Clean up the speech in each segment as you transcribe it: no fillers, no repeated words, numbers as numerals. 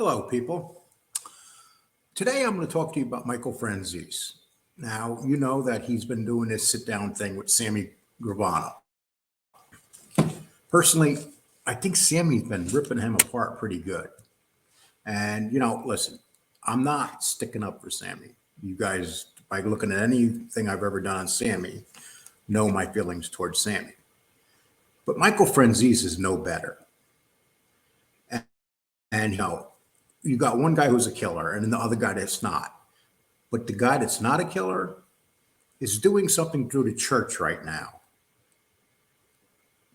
Hello, people. Today I'm going to talk to you about Michael Franzese. Now, you know that he's been doing this sit down thing with Sammy Gravano. Personally, I think Sammy's been ripping him apart pretty good. And, listen, I'm not sticking up for Sammy. You guys, by looking at anything I've ever done on Sammy, know my feelings towards Sammy. But Michael Franzese is no better. And you got one guy who's a killer and then the other guy that's not. But the guy that's not a killer is doing something through the church right now,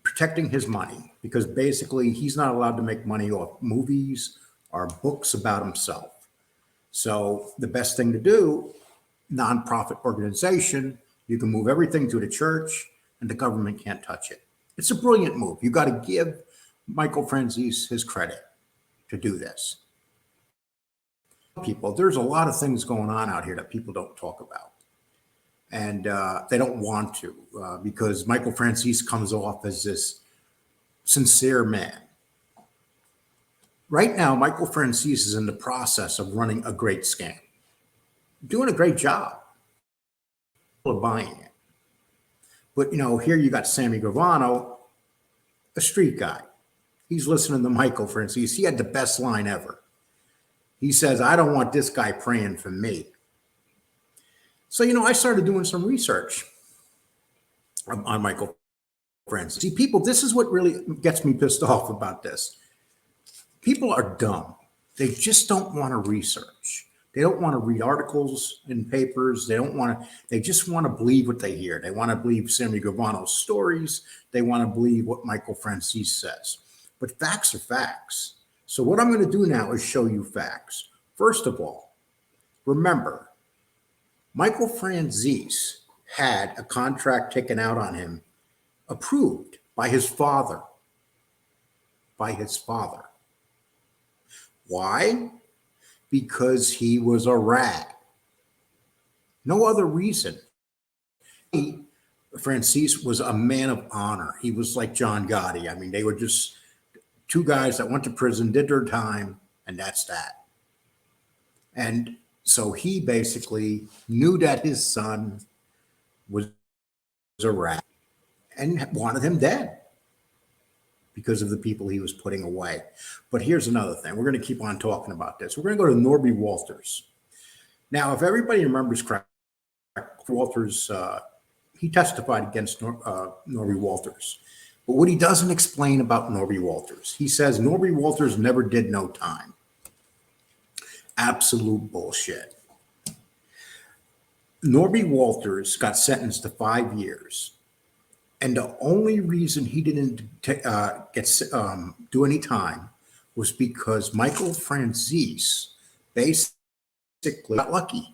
protecting his money, because basically he's not allowed to make money off movies or books about himself. So the best thing to do, nonprofit organization, you can move everything to the church and the government can't touch it. It's a brilliant move. You got to give Michael Franzese his credit to do this. People, there's a lot of things going on out here that people don't talk about. And they don't want to because Michael Franzese comes off as this sincere man. Right now, Michael Franzese is in the process of running a great scam, doing a great job. People are buying it. But, here you got Sammy Gravano, a street guy. He's listening to Michael Franzese. He had the best line ever. He says, I don't want this guy praying for me. So, I started doing some research on Michael Franzese. See, people, this is what really gets me pissed off about this. People are dumb. They just don't want to research. They don't want to read articles in papers. They just want to believe what they hear. They want to believe Sammy Gravano's stories. They want to believe what Michael Franzese says. But facts are facts. So what I'm going to do now is show you facts. First of all, remember, Michael Franzese had a contract taken out on him, approved by his father. By his father. Why? Because he was a rat. No other reason. Franzese was a man of honor. He was like John Gotti. I mean, they were just two guys that went to prison, did their time, and that's that. And so he basically knew that his son was a rat and wanted him dead because of the people he was putting away. But here's another thing. We're going to keep on talking about this. We're going to go to Norby Walters. Now, if everybody remembers correctly, Walters, he testified against Norby Walters. But what he doesn't explain about Norby Walters, he says Norby Walters never did no time. Absolute bullshit. Norby Walters got sentenced to 5 years. And the only reason he didn't do any time was because Michael Franzese basically got lucky.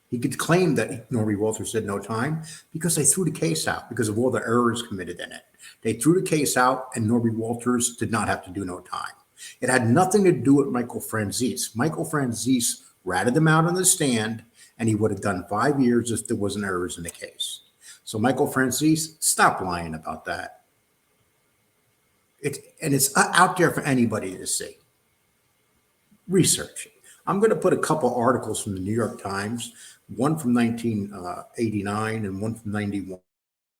He could claim that Norby Walters did no time because they threw the case out because of all the errors committed in it. They threw the case out and Norby Walters did not have to do no time. It had nothing to do with Michael Franzese. Michael Franzese ratted them out on the stand and he would have done 5 years if there wasn't errors in the case. So Michael Franzese, stop lying about that. It's out there for anybody to see. Research it. I'm going to put a couple articles from the New York Times, one from 1989 and one from 91.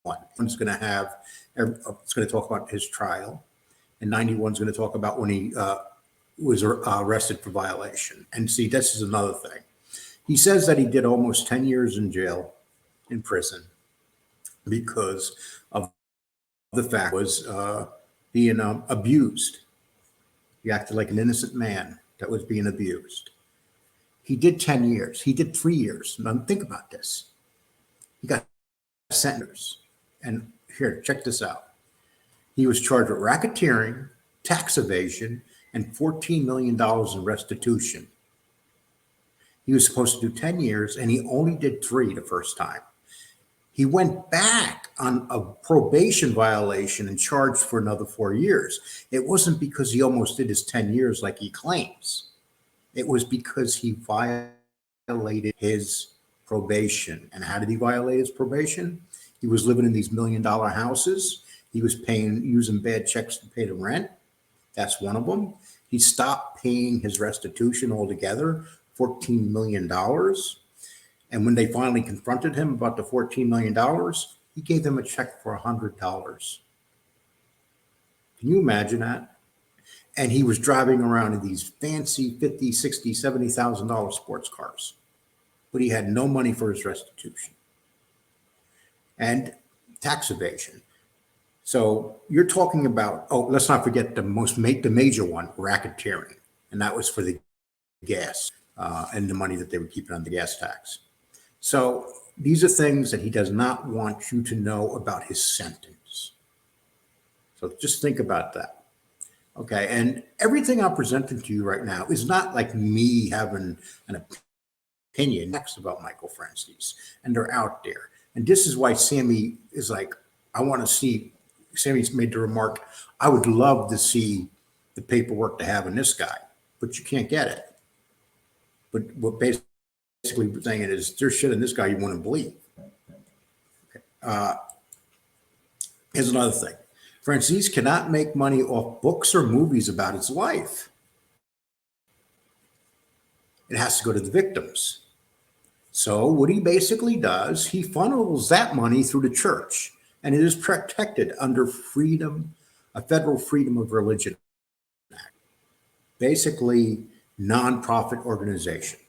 One's going to talk about his trial, and 91 is going to talk about when he was arrested for violation. And see, this is another thing. He says that he did almost 10 years in jail, in prison, because of the fact was being abused. He acted like an innocent man that was being abused. He did 10 years. He did 3 years. Now think about this. He got sentenced. And here, check this out. He was charged with racketeering, tax evasion, and $14 million in restitution. He was supposed to do 10 years, and he only did 3 the first time. He went back on a probation violation and charged for another 4 years. It wasn't because he almost did his 10 years like he claims. It was because he violated his probation. And how did he violate his probation? He was living in these $1 million houses. He was using bad checks to pay the rent. That's one of them. He stopped paying his restitution altogether, $14 million. And when they finally confronted him about the $14 million, he gave them a check for $100. Can you imagine that? And he was driving around in these fancy 50, 60, $70,000 sports cars, but he had no money for his restitution and tax evasion. So you're talking about, oh, let's not forget the major one, racketeering. And that was for the gas and the money that they were keeping on the gas tax. So these are things that he does not want you to know about his sentence. So just think about that. Okay. And everything I'm presenting to you right now is not like me having an opinion next about Michael Franzese, and they're out there. And this is why Sammy is like, I want to see, Sammy's made the remark, I would love to see the paperwork to have on this guy, but you can't get it. But what basically we're saying is there's shit in this guy you wouldn't believe. Okay. Here's another thing. Franzese cannot make money off books or movies about his life. It has to go to the victims. So what he basically does, he funnels that money through the church, and it is protected under a federal freedom of religion act, basically nonprofit organization.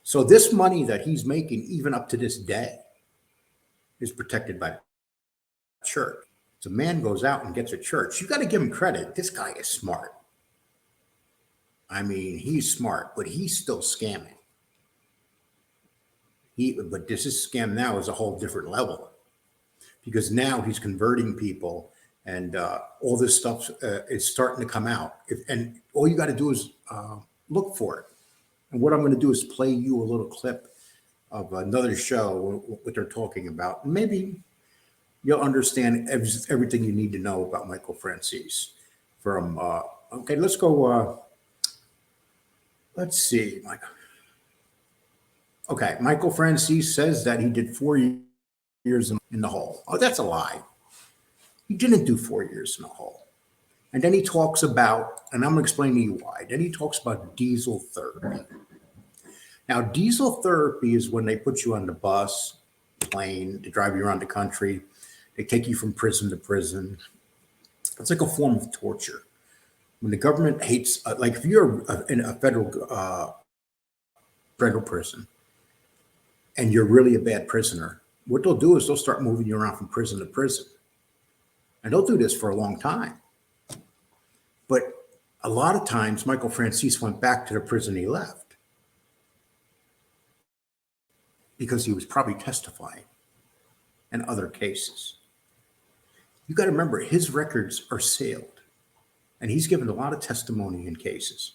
So this money that he's making, even up to this day, is protected by the church. So a man goes out and gets a church. You got to give him credit. This guy is smart. I mean, he's smart, but he's still scamming. But this is scam now is a whole different level, because now he's converting people, and all this stuff is starting to come out. And all you got to do is look for it. And what I'm going to do is play you a little clip of another show, what they're talking about. Maybe you'll understand everything you need to know about Michael Franzese. Okay, let's go. Let's see, Michael. Okay, Michael Franzese says that he did 4 years in the hole. Oh, that's a lie. He didn't do 4 years in the hole. And then he talks about, and I'm going to explain to you why. Then he talks about diesel therapy. Now, diesel therapy is when they put you on the bus, plane, they drive you around the country. They take you from prison to prison. It's like a form of torture. When the government hates, like if you're in a federal prison and you're really a bad prisoner, what they'll do is they'll start moving you around from prison to prison. And they'll do this for a long time. But a lot of times, Michael Franzese went back to the prison he left because he was probably testifying in other cases. You got to remember, his records are sealed, and he's given a lot of testimony in cases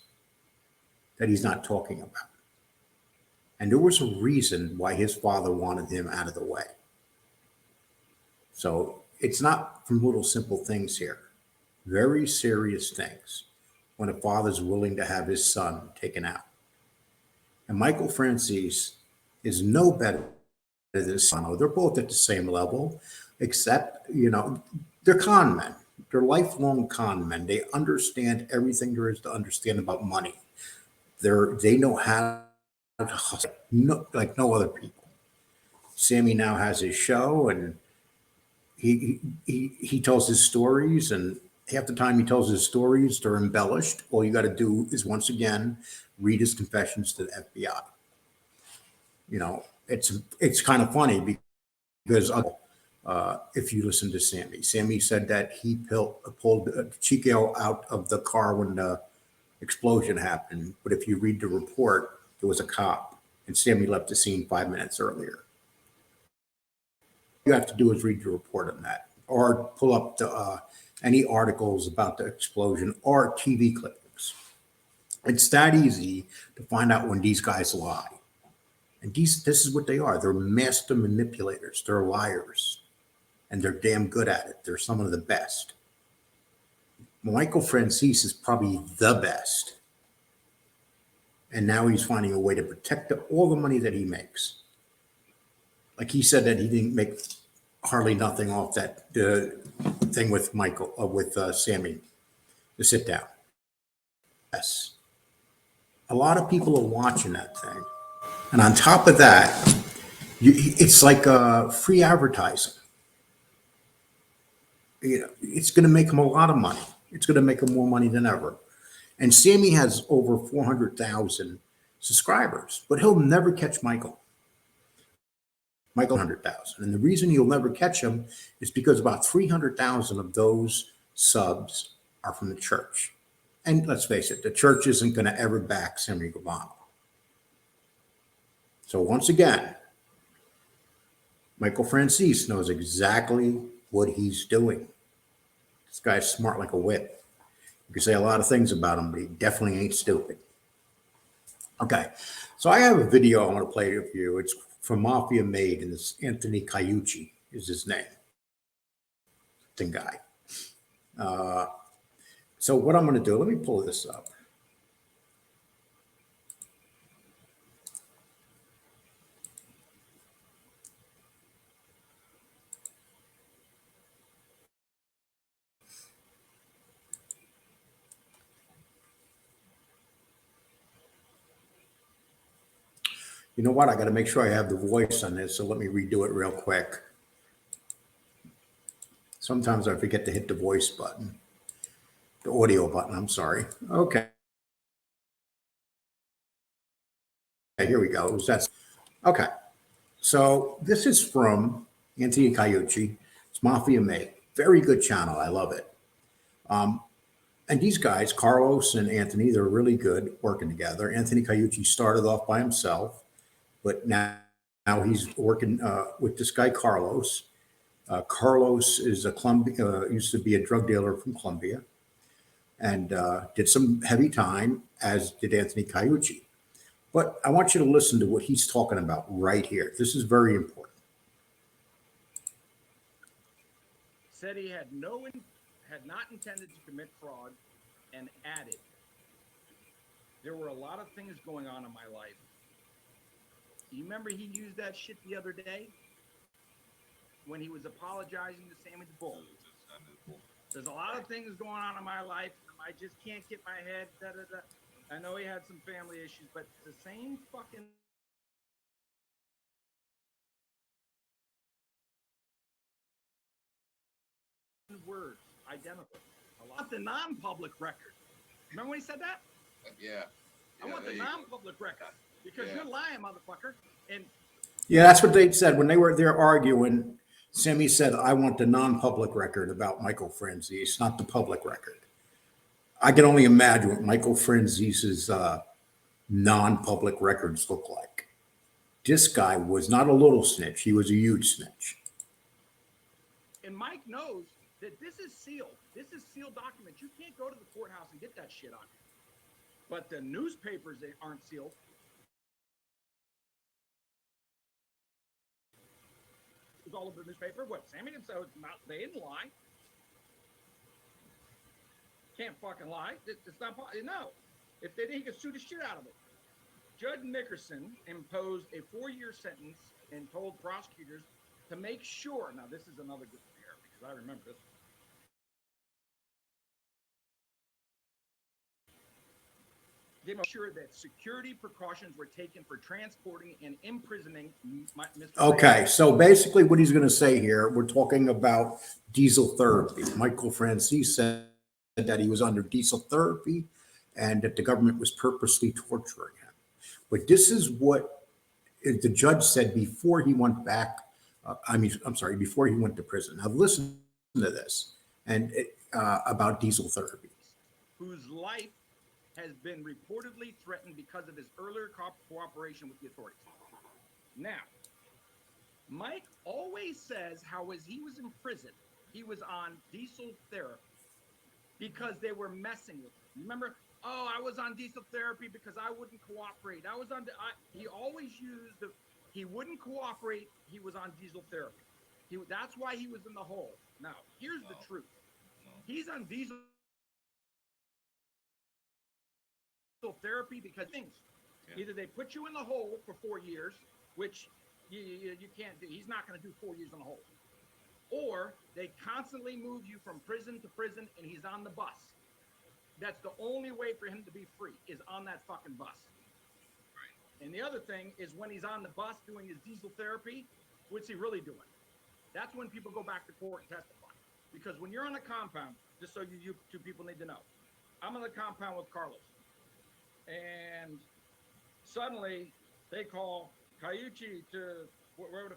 that he's not talking about. And there was a reason why his father wanted him out of the way. So it's not from little simple things here. Very serious things when a father's willing to have his son taken out. And Michael Franzese is no better than his son. They're both at the same level, except, they're con men. They're lifelong con men. They understand everything there is to understand about money. They know how to hustle like no other people. Sammy now has his show, and he tells his stories, and half the time he tells his stories, they're embellished. All you got to do is, once again, read his confessions to the FBI. It's kind of funny because if you listen to Sammy said that he pulled Chico out of the car when the explosion happened. But if you read the report, there was a cop, and Sammy left the scene 5 minutes earlier. All you have to do is read the report on that, or pull up any articles about the explosion or TV clippings. It's that easy to find out when these guys lie. And this is what they are. They're master manipulators. They're liars. And they're damn good at it. They're some of the best. Michael Franzese is probably the best. And now he's finding a way to protect all the money that he makes. Like he said that he didn't make hardly nothing off that thing with Sammy, the sit down. Yes. A lot of people are watching that thing. And on top of that, it's like free advertising. You know, it's going to make him a lot of money. It's going to make him more money than ever. And Sammy has over 400,000 subscribers, but he'll never catch Michael. Michael 100,000. And the reason you'll never catch him is because about 300,000 of those subs are from the church. And let's face it, the church isn't going to ever back Sammy Gravano. So once again, Michael Franzese knows exactly what he's doing. This guy's smart like a whip. You can say a lot of things about him, but he definitely ain't stupid. Okay, so I have a video I want to play with you. It's from Mafia Made, and this Anthony Caiucci is his name. The guy. So what I'm going to do, let me pull this up. You know what? I got to make sure I have the voice on this, so let me redo it real quick. Sometimes I forget to hit the voice button, the audio button, I'm sorry. Okay. Here we go. Okay. So this is from Anthony Caiucci. It's Mafia Made. Very good channel. I love it. And these guys, Carlos and Anthony, they're really good working together. Anthony Caiucci started off by himself, but now he's working with this guy, Carlos. Carlos is used to be a drug dealer from Colombia and did some heavy time, as did Anthony Caiucci. But I want you to listen to what he's talking about right here. This is very important. Said he had not intended to commit fraud, and added, there were a lot of things going on in my life. You remember he used that shit the other day when he was apologizing to Sammy the Bull? There's a lot of things going on in my life. I just can't get my head. Da, da, da. I know he had some family issues, but the same fucking words, identical. I want the non-public record. Remember when he said that? Yeah. I want the non-public record because you're lying, motherfucker. And yeah, that's what they said when they were there arguing. Sammy said, "I want the non-public record about Michael Franzese, not the public record." I can only imagine what Michael Franzese's non-public records look like. This guy was not a little snitch; he was a huge snitch. And Mike knows that this is sealed. This is sealed documents. You can't go to the courthouse and get that shit on you. But the newspapers, they aren't sealed. It was all over the newspaper. What? Sammy didn't say they didn't lie. Can't fucking lie. It's not. No. If they did, he could sue the shit out of it. Judge Nickerson imposed a 4-year sentence and told prosecutors to make sure. Now, this is another good one here because I remember this. They made sure that security precautions were taken for transporting and imprisoning Mr. Okay, so basically what he's going to say here, we're talking about diesel therapy. Michael Franzese said that he was under diesel therapy and that the government was purposely torturing him. But this is what the judge said before he went back. Before he went to prison. Now listen to this and about diesel therapy. Whose life has been reportedly threatened because of his earlier cooperation with the authorities. Now, Mike always says how as he was in prison, he was on diesel therapy because they were messing with him. Remember, oh, I was on diesel therapy because I wouldn't cooperate. He always used he wouldn't cooperate. He was on diesel therapy. That's why he was in the hole. Now, here's the truth. He's on diesel therapy because things. Either they put you in the hole for 4 years, which you can't do. He's not going to do 4 years in the hole. Or they constantly move you from prison to prison and he's on the bus. That's the only way for him to be free is on that fucking bus. And the other thing is when he's on the bus doing his diesel therapy, what's he really doing? That's when people go back to court and testify. Because when you're on a compound, just so you two people need to know, I'm on the compound with Carlos. And suddenly they call Cayucci to where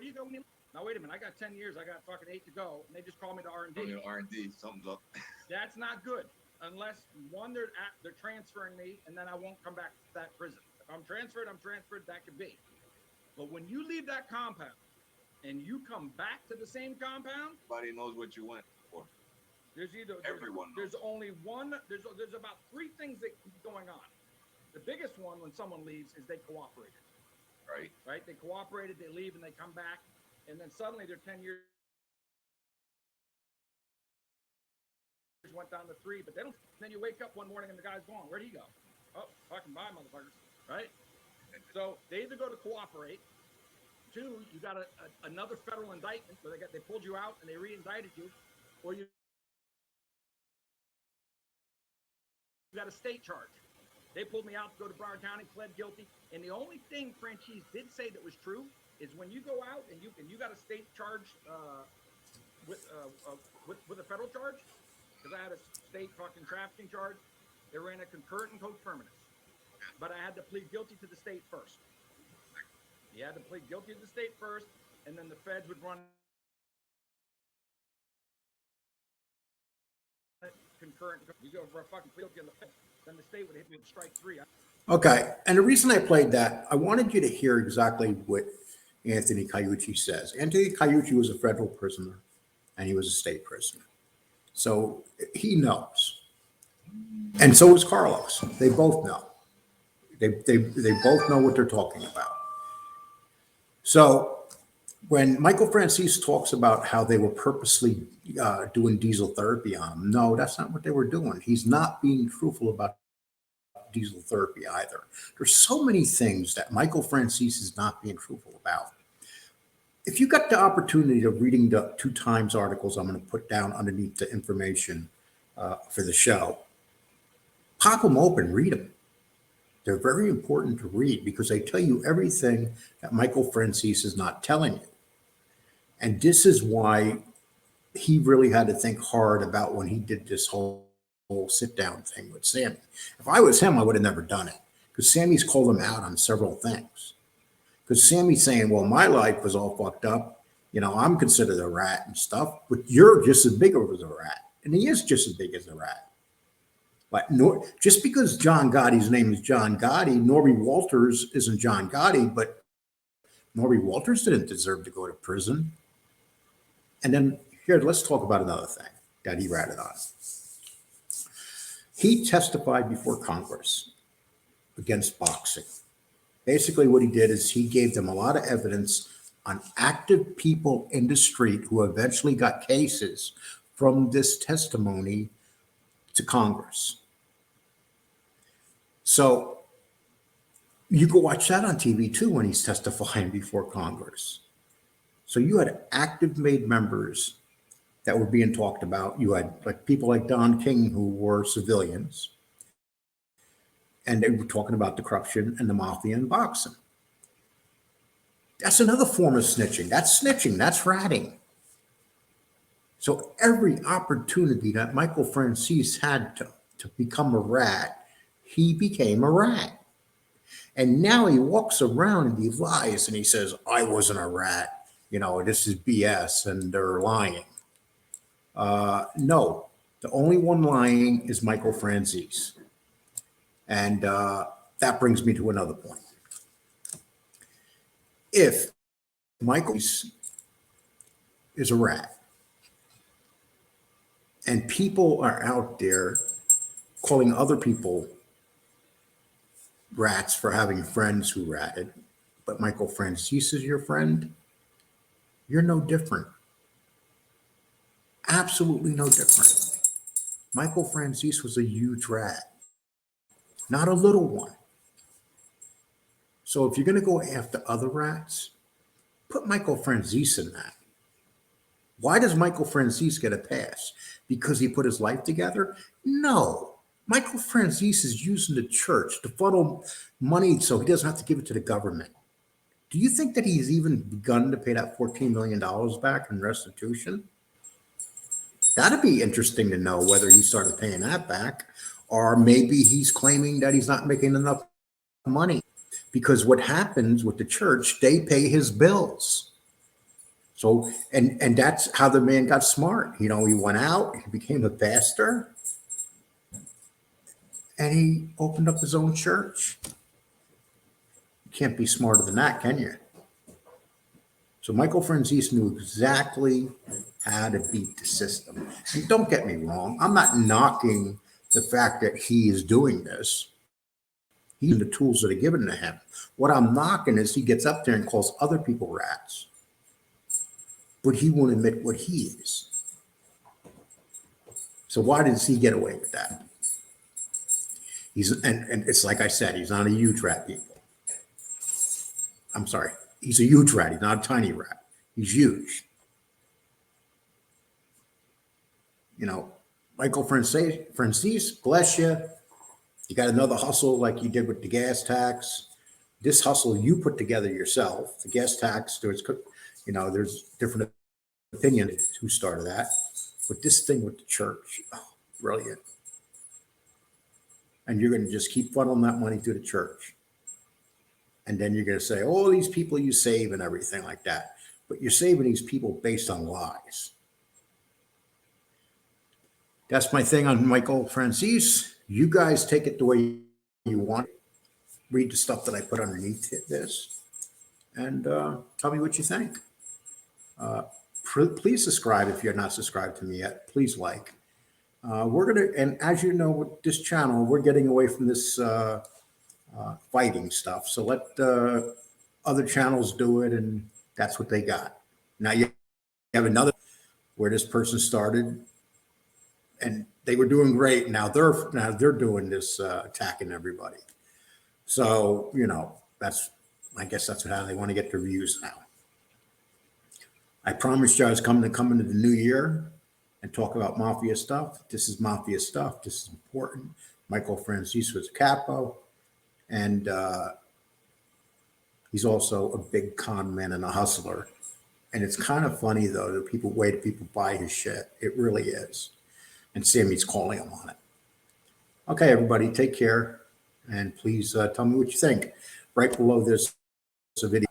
do you go when you now wait a minute, I got 10 years, I got fucking 8 to go, and they just call me to R&D. R&D, something's up. That's not good. Unless one, they're transferring me, and then I won't come back to that prison. If I'm transferred, that could be. But when you leave that compound and you come back to the same compound, Everybody knows what you went for. Everyone knows. There's only one. There's about 3 things that keep going on. The biggest one when someone leaves is they cooperated. Right. They cooperated. They leave and they come back, and then suddenly they're 10 years. Went down to 3, but then you wake up one morning and the guy's gone. Where'd he go? Oh, fucking bye, motherfuckers. Right? So they either go to cooperate. 2, you got another federal indictment where they pulled you out and they re-indicted you, or you got a state charge. They pulled me out to go to Broward County, pled guilty, and the only thing Franzese did say that was true is when you go out and you got a state charge with a federal charge. Because I had a state fucking trafficking charge. They ran a concurrent and coterminous. But I had to plead guilty to the state first. You had to plead guilty to the state first, and then the feds would run concurrent. You go for a fucking plea guilty on the feds, then the state would hit me with strike 3. Okay. And the reason I played that, I wanted you to hear exactly what Anthony Cayucci says. Anthony Cayucci was a federal prisoner, and he was a state prisoner. So he knows. And so is Carlos. They both know. They both know what they're talking about. So when Michael Franzese talks about how they were purposely doing diesel therapy on him, no, that's not what they were doing. He's not being truthful about diesel therapy either. There's so many things that Michael Franzese is not being truthful about. If you got the opportunity of reading the 2 Times articles I'm going to put down underneath the information for the show, pop them open, read them. They're very important to read because they tell you everything that Michael Franzese is not telling you. And this is why he really had to think hard about when he did this whole sit-down thing with Sammy. If I was him, I would have never done it because Sammy's called him out on several things. Because Sammy's saying, well, my life was all fucked up. You know, I'm considered a rat and stuff, but you're just as big as a rat. And he is just as big as a rat. But just because John Gotti's name is John Gotti, Norby Walters isn't John Gotti, but Norby Walters didn't deserve to go to prison. And then here, let's talk about another thing that he ratted on. He testified before Congress against boxing. Basically, what he did is he gave them a lot of evidence on active people in the street who eventually got cases from this testimony to Congress. So you go watch that on TV too when he's testifying before Congress. So you had active made members that were being talked about. You had like people like Don King who were civilians. And they were talking about the corruption and the mafia and boxing. That's another form of snitching. That's snitching. That's ratting. So every opportunity that Michael Franzese had to become a rat, he became a rat. And now he walks around and he lies and he says, I wasn't a rat. You know, this is BS and they're lying. No, the only one lying is Michael Franzese. And that brings me to another point. If Michael is a rat and people are out there calling other people rats for having friends who ratted, but Michael Franzese is your friend, you're no different. Absolutely no different. Michael Franzese was a huge rat, not a little one. So if you're going to go after other rats, put Michael Franzese in that. Why does Michael Franzese get a pass? Because he put his life together? No. Michael Franzese is using the church to funnel money so he doesn't have to give it to the government. Do you think that he's even begun to pay that $14 million back in restitution? That'd be interesting to know whether he started paying that back, or maybe he's claiming that he's not making enough money. Because what happens with the church, they pay his bills. So, and that's how the man got smart. You know, he went out, he became a pastor, and he opened up his own church. You can't be smarter than that, can you? So Michael Franzese knew exactly how to beat the system. And don't get me wrong, I'm not knocking the fact that he is doing this. He's using the tools that are given to him. What I'm knocking is he gets up there and calls other people rats, but he won't admit what he is. So why does he get away with that? And it's like I said, he's not a huge rat, people. I'm sorry. He's a huge rat. He's not a tiny rat. He's huge. You know, Michael Franzese, bless you. You got another hustle like you did with the gas tax. This hustle you put together yourself. The gas tax, there's different opinions who started that. But this thing with the church, oh, brilliant. And you're going to just keep funneling that money to the church. And then you're going to say, oh, these people you save and everything like that. But you're saving these people based on lies. That's my thing on Michael Franzese. You guys take it the way you want. Read the stuff that I put underneath this. And tell me what you think. Please subscribe if you're not subscribed to me yet. Please like. We're going to, and as you know, with this channel, we're getting away from this fighting stuff. So let other channels do it, and that's what they got. Now you have another where this person started, and they were doing great. Now they're doing this attacking everybody. So I guess that's how they want to get their views now. I promised you I was coming into the new year and talk about mafia stuff. This is mafia stuff. This is important. Michael Franzese was a capo. And he's also a big con man and a hustler. And it's kind of funny, though, the way people buy his shit. It really is. And Sammy's calling him on it. Okay, everybody, take care. And please tell me what you think. Right below this video.